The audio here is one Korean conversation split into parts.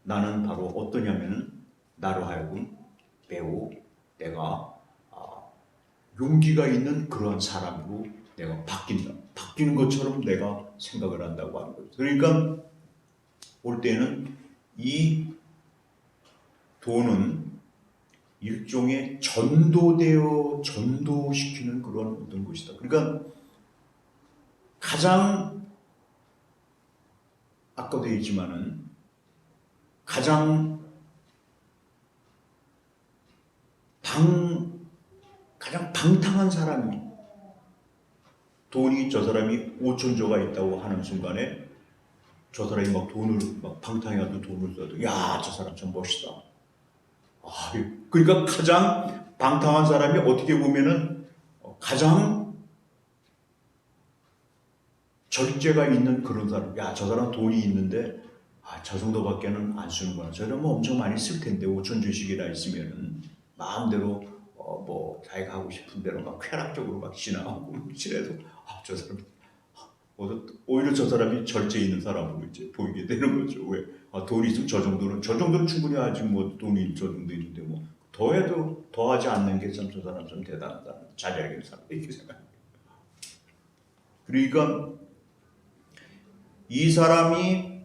나는 바로 어떠냐면은 나로 하여금 매우 내가 용기가 있는 그러한 사람으로 내가 바뀐다. 바뀌는 것처럼 내가 생각을 한다고 하는 거죠. 그러니까 볼 때는 이 돈은 일종의 전도시키는 그런 어떤 것이다. 그러니까 가장 아까도 얘기했지만은 가장 방탕한 사람이 돈이 저 사람이 5천조가 있다고 하는 순간에 저 사람이 막 돈을 막 방탕해가지고 돈을 써도 야, 저 사람 참 멋있다. 그러니까 가장 방탕한 사람이 어떻게 보면은 가장 절제가 있는 그런 사람. 야, 저 사람 돈이 있는데 저 정도밖에는 안 쓰는구나. 저 사람 뭐 엄청 많이 쓸 텐데 5천조씩이나 있으면은 마음대로 뭐 자기가 하고 싶은 대로 막 쾌락적으로 막 지나가고 지내도 저 사람 오히려 저 사람이 절제 있는 사람으로 이제 보이게 되는 거죠. 왜? 돈이 있으면 저 정도는 충분히 하지 뭐 돈이 저 정도 있는데 뭐 더해도 더하지 않는 게 참 저 사람 좀 대단하다. 자기에게 사람 이렇게 생각합니다. 그러니까 이 사람이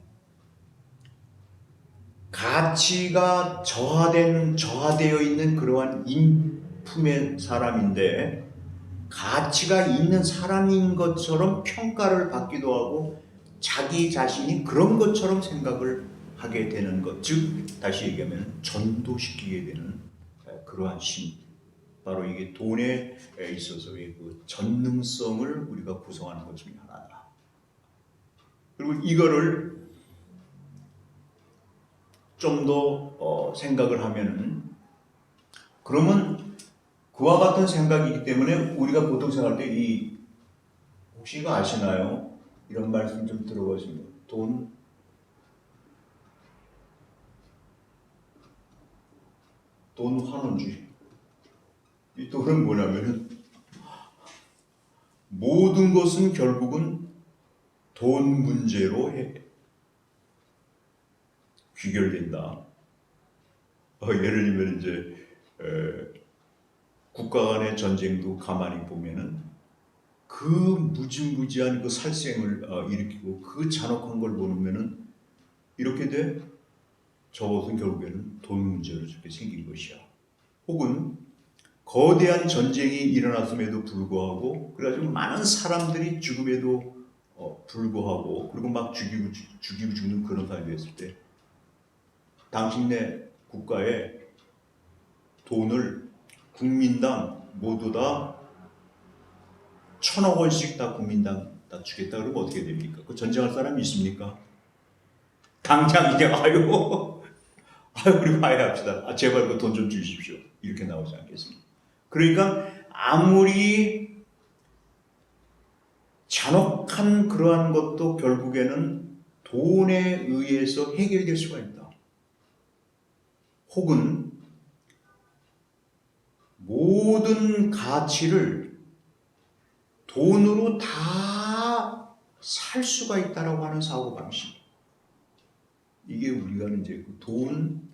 가치가 저하되어 있는 그러한 인품의 사람인데 가치가 있는 사람인 것처럼 평가를 받기도 하고 자기 자신이 그런 것처럼 생각을 하게 되는 것, 즉 다시 얘기하면 전도시키게 되는 그러한 심, 바로 이게 돈에 있어서의 그 전능성을 우리가 구성하는 것 중에 하나다. 그리고 이거를 좀 더 생각을 하면은 그러면 그와 같은 생각이기 때문에 우리가 보통 생각할 때 혹시 이거 아시나요? 이런 말씀 좀 들어보시면 돈 환원주의. 이 돈은 뭐냐면은 모든 것은 결국은 돈 문제로 귀결된다. 예를 들면 이제 국가 간의 전쟁도 가만히 보면은 그 무지무지한 그 살생을 일으키고 그 잔혹한 걸 보면은 이렇게 돼 저것은 결국에는 돈 문제로 저렇게 생긴 것이야. 혹은 거대한 전쟁이 일어났음에도 불구하고 그래가지고 많은 사람들이 죽음에도 불구하고 그리고 막 죽이고 죽는 그런 사람이 됐을 때 당신네 국가에 돈을 국민당 모두 다 1,000억 원씩 다 국민당 다 주겠다 그러면 어떻게 됩니까? 그 전쟁할 사람이 있습니까? 당장 이제 우리 화해합시다. 제발 그 돈 좀 주십시오. 이렇게 나오지 않겠습니까? 그러니까 아무리 잔혹한 그러한 것도 결국에는 돈에 의해서 해결될 수가 있다. 혹은 모든 가치를 돈으로 다 살 수가 있다라고 하는 사고방식. 이게 우리가 이제 돈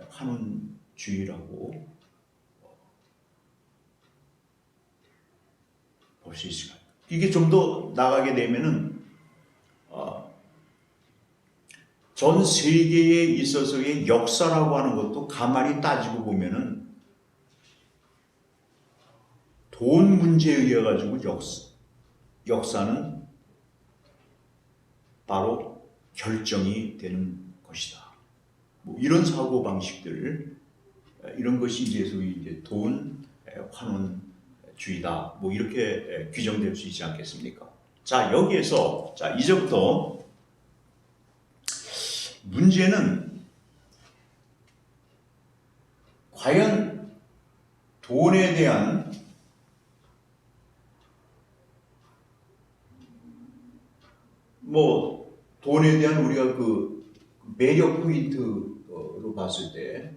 환원주의라고 볼 수 있습니다. 이게 좀 더 나가게 되면은 전 세계에 있어서의 역사라고 하는 것도 가만히 따지고 보면은 돈 문제에 의해 가지고 역사는 바로 결정이 되는 것이다. 뭐 이런 사고 방식들, 이런 것이 이제 소위 이제 돈 환원주의다. 뭐 이렇게 규정될 수 있지 않겠습니까? 자, 여기에서 이제부터 문제는 과연 돈에 대한 돈에 대한 우리가 그 매력 포인트로 봤을 때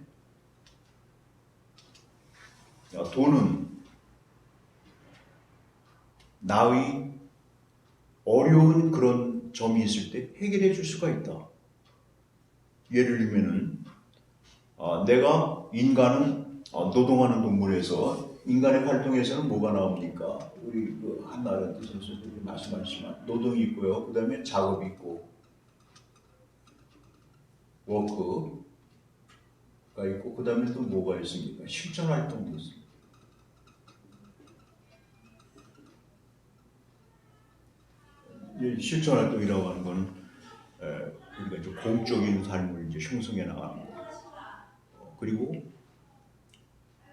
돈은 나의 어려운 그런 점이 있을 때 해결해 줄 수가 있다. 예를 들면은 내가 인간은 노동하는 동물에서 인간의 활동에서는 뭐가 나옵니까? 우리 그 한나라드 선수들이 말씀하시지만 노동이 있고요. 그 다음에 작업이 있고 워크가 있고 그 다음에 또 뭐가 있습니까? 실천 활동도 있습니다. 실천 활동이라고 하는 거는 우리가 이제 공적인 삶을 이제 형성해 나가는 거예요. 그리고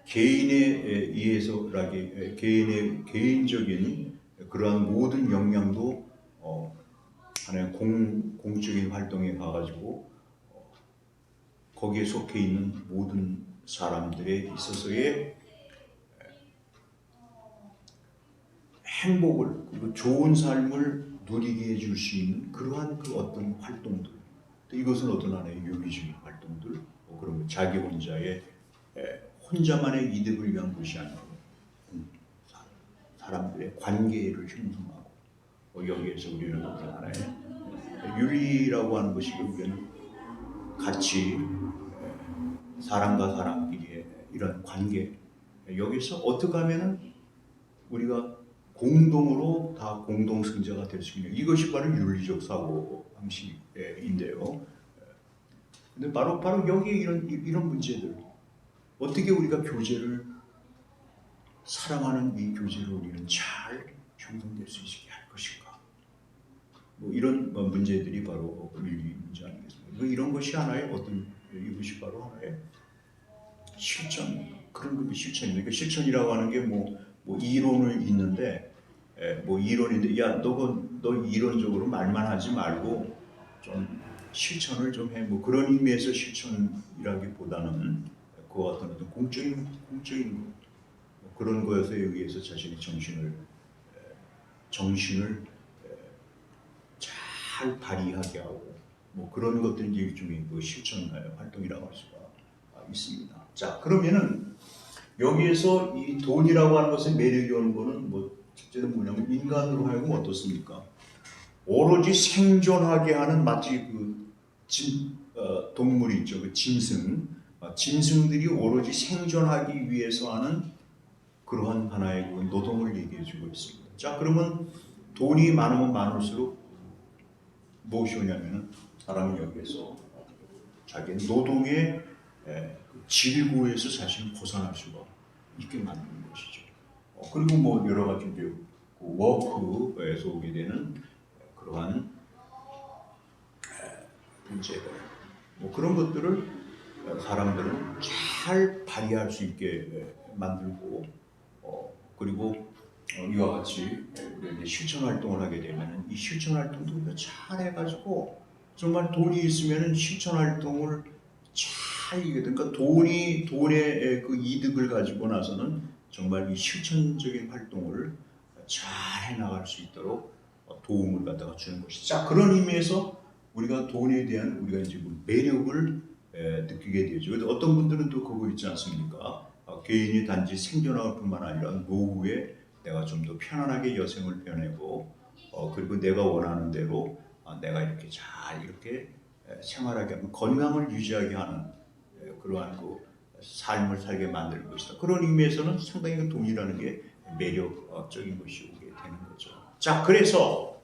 개인에 의해서라기 개인의 개인적인 그러한 모든 역량도 하나의 공적인 활동에 가가지고 거기에 속해 있는 모든 사람들에 있어서의 행복을 그리고 좋은 삶을 누리게 해줄 수 있는 그러한 그 어떤 활동들, 또 이것은 어떤 하나의 유기적인 활동들, 그런 자기 혼자의 혼자만의 이득을 위한 것이 아니고 사람들의 관계를 형성하고 여기에서 우리는 어떤 하나의 윤리라고 하는 것이 결국에는 같이 사람과 사람끼리의 이런 관계, 여기서 어떻게 하면은 우리가 공동으로 다 공동승자가 될 수 있는 이것이 바로 윤리적 사고 방식인데요. 근데 바로 여기에 이런 문제들, 어떻게 우리가 교제를 사랑하는 이 교제를 우리는 잘 형성될 수 있게 할 것인가? 뭐 이런 문제들이 바로 윤리 문제 아니겠습니까? 이런 것이 하나의 이것이 바로 하나의 실천, 그런 게 실천입니다. 그러니까 실천이라고 하는 게 뭐 이론을 있는데 뭐 이론인데 야 너 이론적으로 말만 하지 말고 좀 실천을 좀 해. 뭐 그런 의미에서 실천이라기보다는 그 어떤 공적인 그런 것에 의해서 자신의 정신을 잘 발휘하게 하고 뭐 그런 것들이 일종의 그 실천 활동이라고 할 수가 있습니다. 자, 그러면은 여기에서 이 돈이라고 하는 것의 매력이 오는 거는 첫째는 뭐냐면 인간으로 하여금 어떻습니까? 오로지 생존하게 하는 마치 동물이 있죠. 그 짐승들이 오로지 생존하기 위해서 하는 그러한 하나의 그 노동을 얘기해주고 있습니다. 자, 그러면 돈이 많으면 많을수록 무엇이 오냐면은 사람이 여기에서 자기의 노동의 질구에서 자신을 벗어날 수가 있게 만드는 것이죠. 그리고 뭐 여러 가지 이제 워크에서 오게 되는 그러한 문제들, 뭐 그런 것들을 사람들은 잘 발휘할 수 있게 만들고 그리고 이와 같이 우리가 실천 활동을 하게 되면 이 실천 활동도 우리가 잘 해가지고 정말 돈이 있으면 실천 활동을 잘 이게 그러니까 돈의 그 이득을 가지고 나서는 정말 이 실천적인 활동을 잘 해나갈 수 있도록 도움을 갖다가 주는 것이죠. 자, 그런 의미에서 우리가 돈에 대한 우리가 이제 매력을 느끼게 되죠. 그래서 어떤 분들은 또 그거 있지 않습니까? 개인이 단지 생존할 뿐만 아니라 노후에 내가 좀 더 편안하게 여생을 보내고 그리고 내가 원하는 대로 내가 이렇게 잘 이렇게 생활하게 하면 건강을 유지하게 하는 그러한 그 삶을 살게 만들 것이다. 그런 의미에서는 상당히 그 돈이라는 게 매력적인 것이 오게 되는 거죠. 자, 그래서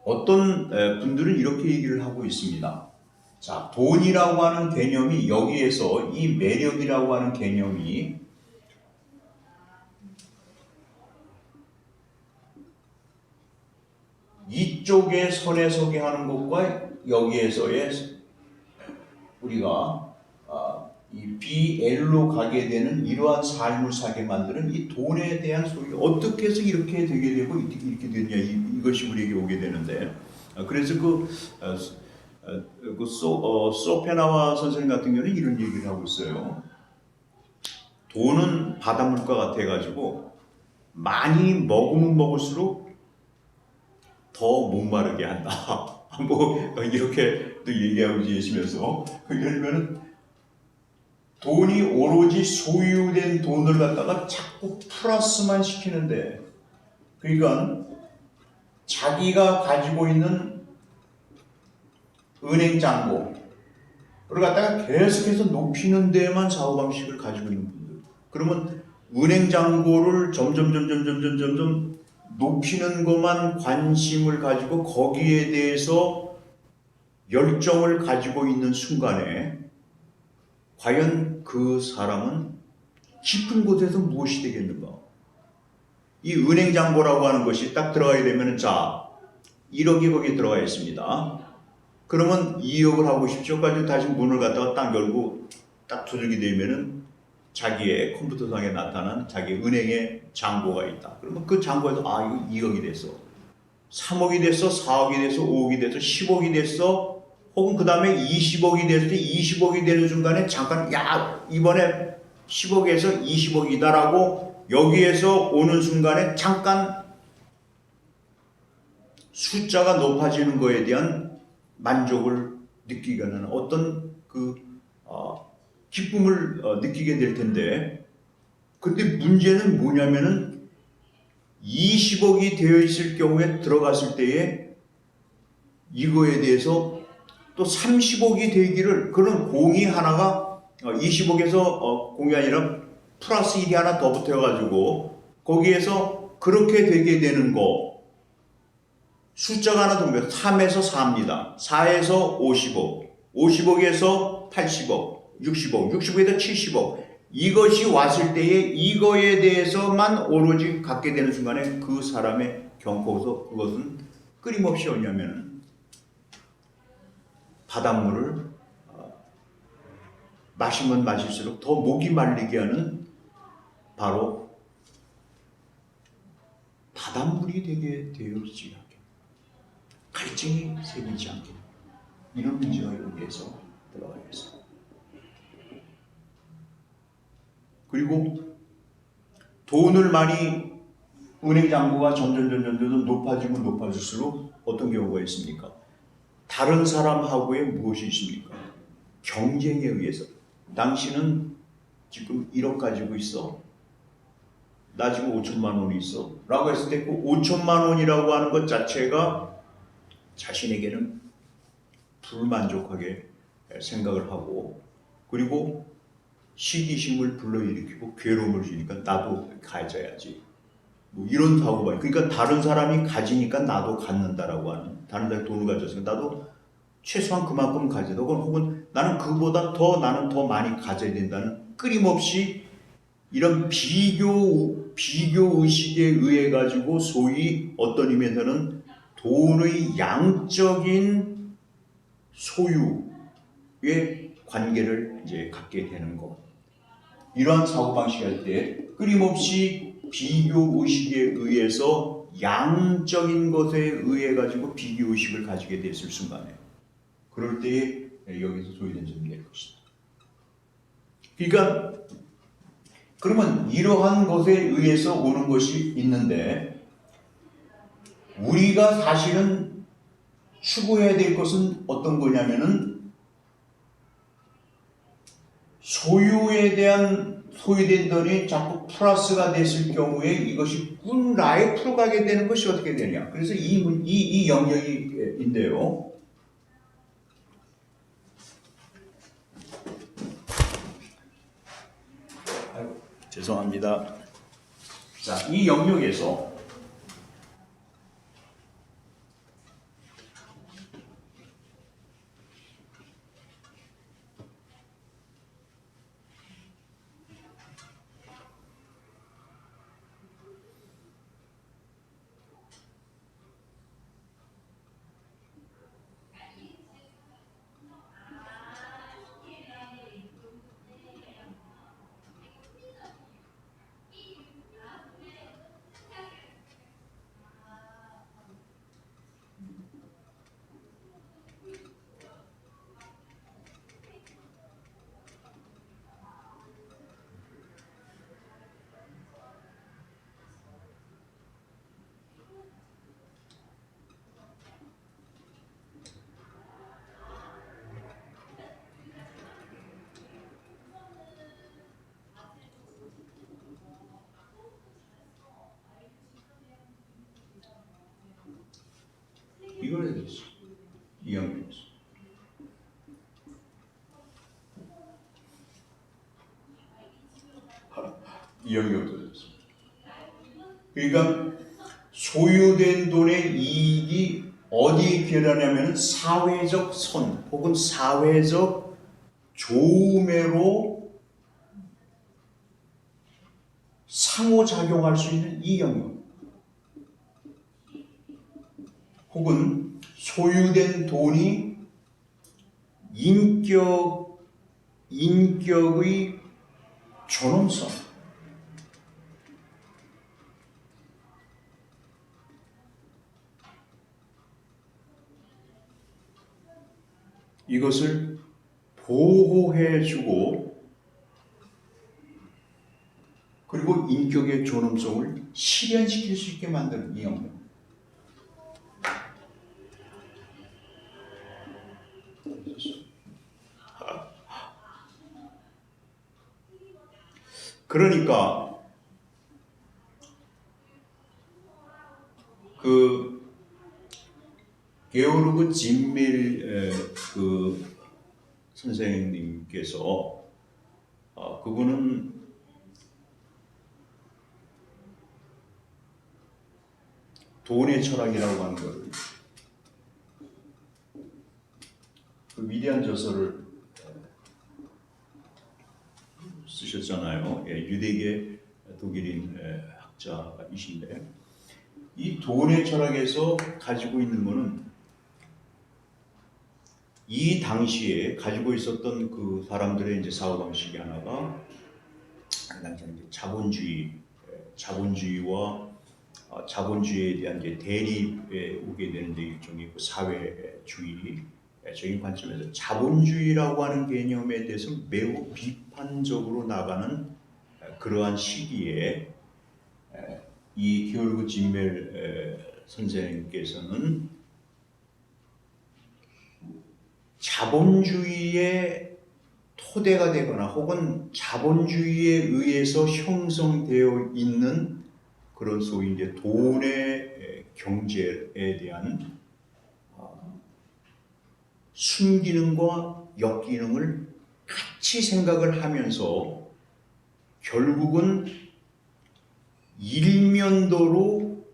어떤 분들은 이렇게 얘기를 하고 있습니다. 자, 돈이라고 하는 개념이 여기에서 이 매력이라고 하는 개념이 이쪽에 선에 서게 하는 것과 여기에서의 우리가 이 BL로 가게 되는 이러한 삶을 살게 만드는 이 돈에 대한 소리 어떻게 해서 이렇게 되게 되고 이렇게 되냐 이것이 우리에게 오게 되는데 그래서 소페나와 선생님 같은 경우는 이런 얘기를 하고 있어요. 돈은 바닷물과 같아가지고 많이 먹으면 먹을수록 더 목마르게 한다. 뭐 이렇게 또 얘기하고 계시면서 예를 들면 돈이 오로지 소유된 돈을 갖다가 자꾸 플러스만 시키는데 그러니까 자기가 가지고 있는 은행 잔고 를 갖다가 계속해서 높이는 데만 사고방식을 가지고 있는 분들. 그러면 은행 잔고를 점점 높이는 것만 관심을 가지고 거기에 대해서 열정을 가지고 있는 순간에 과연 그 사람은 깊은 곳에서 무엇이 되겠는가? 이 은행 잔고라고 하는 것이 딱 들어가게 되면 자 1억이 거기에 들어가 있습니다. 그러면 2억을 하고 싶죠. 가지고 다시 문을 갖다가 딱 열고 딱 두들기 되면은 자기의 컴퓨터상에 나타난 자기 은행의 잔고가 있다. 그러면 그 잔고에서 이거 2억이 됐어. 3억이 됐어. 4억이 됐어. 5억이 됐어. 10억이 됐어. 혹은 그 다음에 20억이 됐을 때 20억이 되는 순간에 잠깐 이번에 10억에서 20억이다라고 여기에서 오는 순간에 잠깐 숫자가 높아지는 거에 대한 만족을 느끼게 하는 어떤 기쁨을 느끼게 될 텐데, 근데 문제는 뭐냐면은 20억이 되어 있을 경우에 들어갔을 때에 이거에 대해서 또 30억이 되기를, 그런 공이 하나가 20억에서 공이 아니라 플러스 1이 하나 더 붙어가지고 거기에서 그렇게 되게 되는 거, 숫자가 하나 더 옵니다. 3에서 4입니다. 4에서 50억, 50억에서 80억, 60억, 60억에서 70억. 이것이 왔을 때에 이거에 대해서만 오로지 갖게 되는 순간에 그 사람의 경고서 그것은 끊임없이 오냐면 바닷물을 마시면 마실수록 더 목이 말리게 하는 바로 바닷물이 되게 되어지지 않게, 갈증이 생기지 않게, 이런 문제가 여기에서 들어가 있습니다. 그리고 돈을 많이 은행 잔고가 점점 높아질수록 어떤 경우가 있습니까? 다른 사람하고의 무엇이 있습니까? 경쟁에 의해서. 당신은 지금 1억 가지고 있어. 나 지금 5천만 원이 있어. 라고 했을 때 그 5천만 원이라고 하는 것 자체가 자신에게는 불만족하게 생각을 하고, 그리고 시기심을 불러일으키고 괴로움을 주니까 나도 가져야지. 뭐 이런 사고가, 그러니까 다른 사람이 가지니까 나도 갖는다라고 하는, 다른 사람이 돈을 가졌으니까 나도 최소한 그만큼 가져야 되고, 혹은 나는 그보다 나는 더 많이 가져야 된다는 끊임없이 이런 비교 의식에 의해 가지고 소위 어떤 의미에서는 돈의 양적인 소유의 관계를 이제 갖게 되는 것. 이러한 사고방식 할 때 끊임없이 비교 의식에 의해서 양적인 것에 의해 가지고 비교 의식을 가지게 됐을 순간에, 그럴 때에 여기서 소외된 점이 될 것이다. 그러니까 그러면 이러한 것에 의해서 오는 것이 있는데, 우리가 사실은 추구해야 될 것은 어떤 거냐면은 소유에 대한 소유된 돈이 자꾸 플러스가 됐을 경우에 이것이 꾼 라이프로 가게 되는 것이 어떻게 되냐. 그래서 이 영역인데요. 죄송합니다. 자, 이 영역에서 이 영이 없어졌습니다. 그러니까 소유된 돈의 이익이 어디에 기여하냐면 사회적 선 혹은 사회적 좋음으로 상호작용할 수 있는 이 영역, 혹은 소유된 돈이 인격의 존엄성, 이것을 보호해주고 그리고 인격의 존엄성을 실현시킬 수 있게 만드는 이 영역. 그러니까 그 게오르그 진밀 그 선생님께서 그분은 돈의 철학이라고 하는 것을, 그 위대한 저서를 쓰셨잖아요. 유대계 독일인 학자이신데, 이 돈의 철학에서 가지고 있는 것은 이 당시에 가지고 있었던 그 사람들의 이제 사고 방식이 하나가 당시에 이제 자본주의와 자본주의에 대한 이제 대립에 오게 되는 이제 일종의 그 사회주의적인 관점에서 자본주의라고 하는 개념에 대해서 매우 비판적으로 나가는 그러한 시기에 이 게오르그 진멜 선생님께서는 자본주의의 토대가 되거나 혹은 자본주의에 의해서 형성되어 있는 그런 소위 이제 돈의 경제에 대한 순기능과 역기능을 같이 생각을 하면서 결국은 일면도로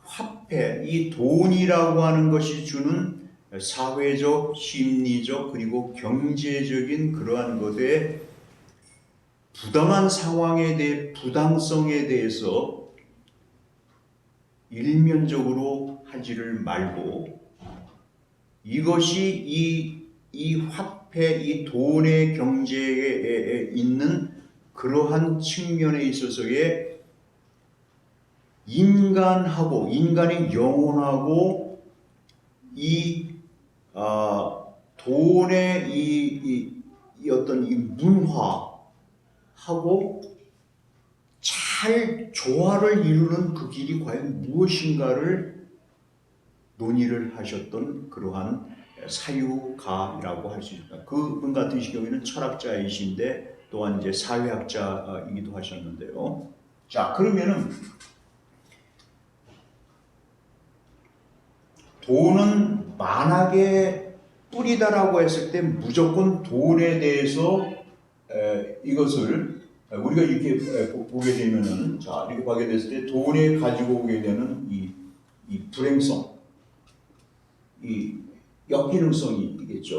화폐, 이 돈이라고 하는 것이 주는 사회적, 심리적 그리고 경제적인 그러한 것에 부당한 상황에 대해 부당성에 대해서 일면적으로 하지를 말고 이것이 이 화폐, 이 돈의 경제에 있는 그러한 측면에 있어서의 인간하고 인간의 영혼하고 이 돈의 이 어떤 이 문화하고 잘 조화를 이루는 그 길이 과연 무엇인가를 논의를 하셨던 그러한 사유가라고 할 수 있다. 그분 같은 경우에는 철학자이신데 또한 이제 사회학자이기도 하셨는데요. 자, 그러면은 돈은 만악의 뿌리다라고 했을 때 무조건 돈에 대해서 이것을 우리가 이렇게 보게 되면은, 자, 이렇게 보게 됐을 때 돈에 가지고 오게 되는 이 불행성, 이 역기능성이겠죠.